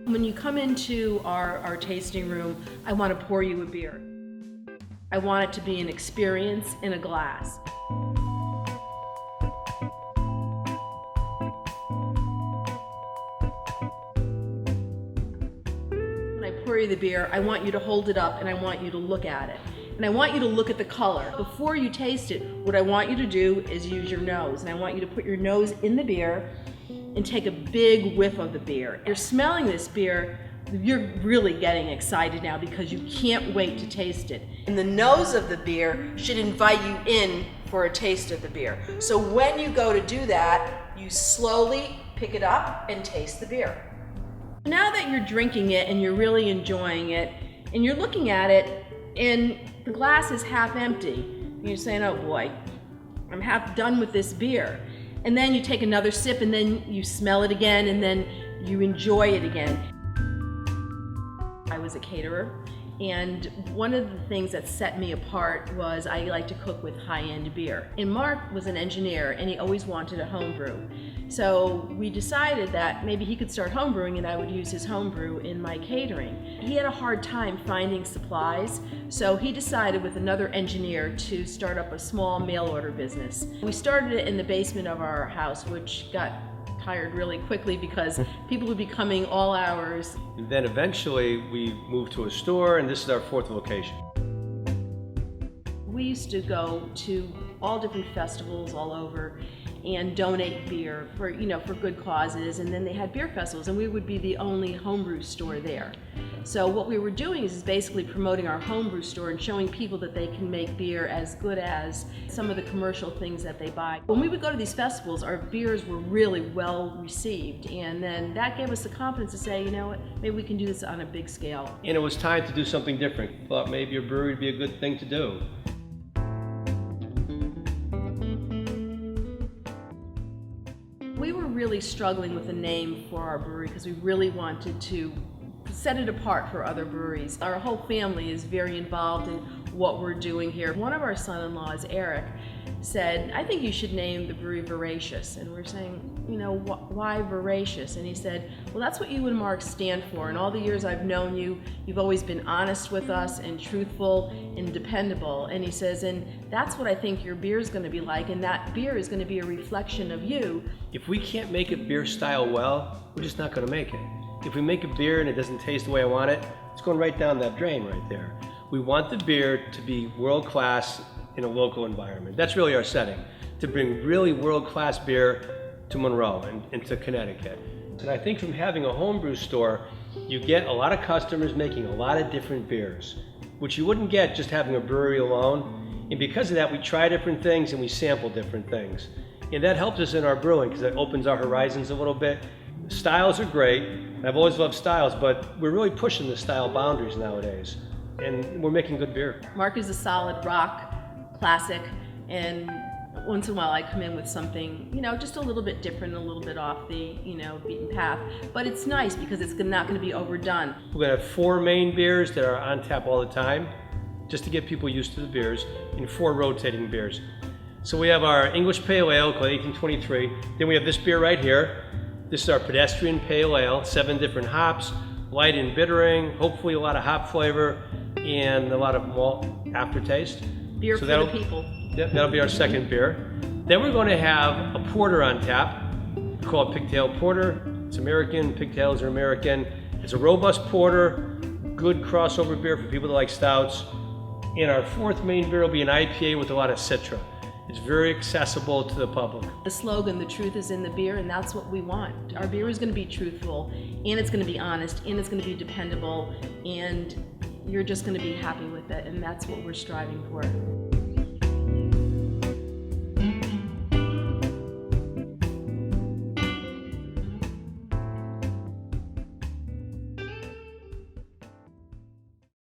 When you come into our tasting room, I want to pour you a beer. I want it to be an experience in a glass. When I pour you the beer, I want you to hold it up and I want you to look at it. And I want you to look at the color. Before you taste it, what I want you to do is use your nose. And I want you to put your nose in the beer and take a big whiff of the beer. You're smelling this beer, you're really getting excited now because you can't wait to taste it. And the nose of the beer should invite you in for a taste of the beer. So when you go to do that, you slowly pick it up and taste the beer. Now that you're drinking it and you're really enjoying it, and you're looking at it, and the glass is half empty, and you're saying, oh boy, I'm half done with this beer. And then you take another sip and then you smell it again and then you enjoy it again. I was a caterer, and one of the things that set me apart was I like to cook with high-end beer. And Mark was an engineer and he always wanted a home brew. So we decided that maybe he could start home brewing and I would use his home brew in my catering. He had a hard time finding supplies, so he decided with another engineer to start up a small mail order business. We started it in the basement of our house, which got tired really quickly because people would be coming all hours. And then eventually we moved to a store, and this is our 4th location. We used to go to all different festivals all over and donate beer for good causes, and then they had beer festivals and we would be the only homebrew store there. So what we were doing is basically promoting our homebrew store and showing people that they can make beer as good as some of the commercial things that they buy. When we would go to these festivals, our beers were really well received, and then that gave us the confidence to say, you know what, maybe we can do this on a big scale. And it was time to do something different. Thought maybe a brewery would be a good thing to do. We were really struggling with a name for our brewery because we really wanted to set it apart for other breweries. Our whole family is very involved in what we're doing here. One of our son-in-laws, Eric, said, I think you should name the brewery Veracious. And we're saying, you know, why Veracious? And he said, well, that's what you and Mark stand for. And all the years I've known you, you've always been honest with us and truthful and dependable. And he says, and that's what I think your beer is going to be like, and that beer is going to be a reflection of you. If we can't make a beer style well, we're just not going to make it. If we make a beer and it doesn't taste the way I want it, it's going right down that drain right there. We want the beer to be world-class in a local environment. That's really our setting, to bring really world-class beer to Monroe and to Connecticut. And I think from having a homebrew store, you get a lot of customers making a lot of different beers, which you wouldn't get just having a brewery alone. And because of that, we try different things and we sample different things. And that helps us in our brewing because it opens our horizons a little bit. Styles are great. I've always loved styles, but we're really pushing the style boundaries nowadays. And we're making good beer. Mark is a solid rock classic, and once in a while I come in with something, just a little bit different, a little bit off the, beaten path. But it's nice because it's not going to be overdone. We're going to have 4 main beers that are on tap all the time, just to get people used to the beers, and 4 rotating beers. So we have our English Pale Ale called 1823. Then we have this beer right here. This is our Pedestrian Pale Ale, 7 different hops, light in bittering, hopefully a lot of hop flavor, and a lot of malt aftertaste. Beer for the people. Yep, that'll be our second beer. Then we're going to have a porter on tap called Pigtail Porter. It's American, pigtails are American. It's a robust porter, good crossover beer for people that like stouts. And our 4th main beer will be an IPA with a lot of Citra. It's very accessible to the public. The slogan, the truth is in the beer, and that's what we want. Our beer is going to be truthful, and it's going to be honest, and it's going to be dependable, and you're just going to be happy with it, and that's what we're striving for.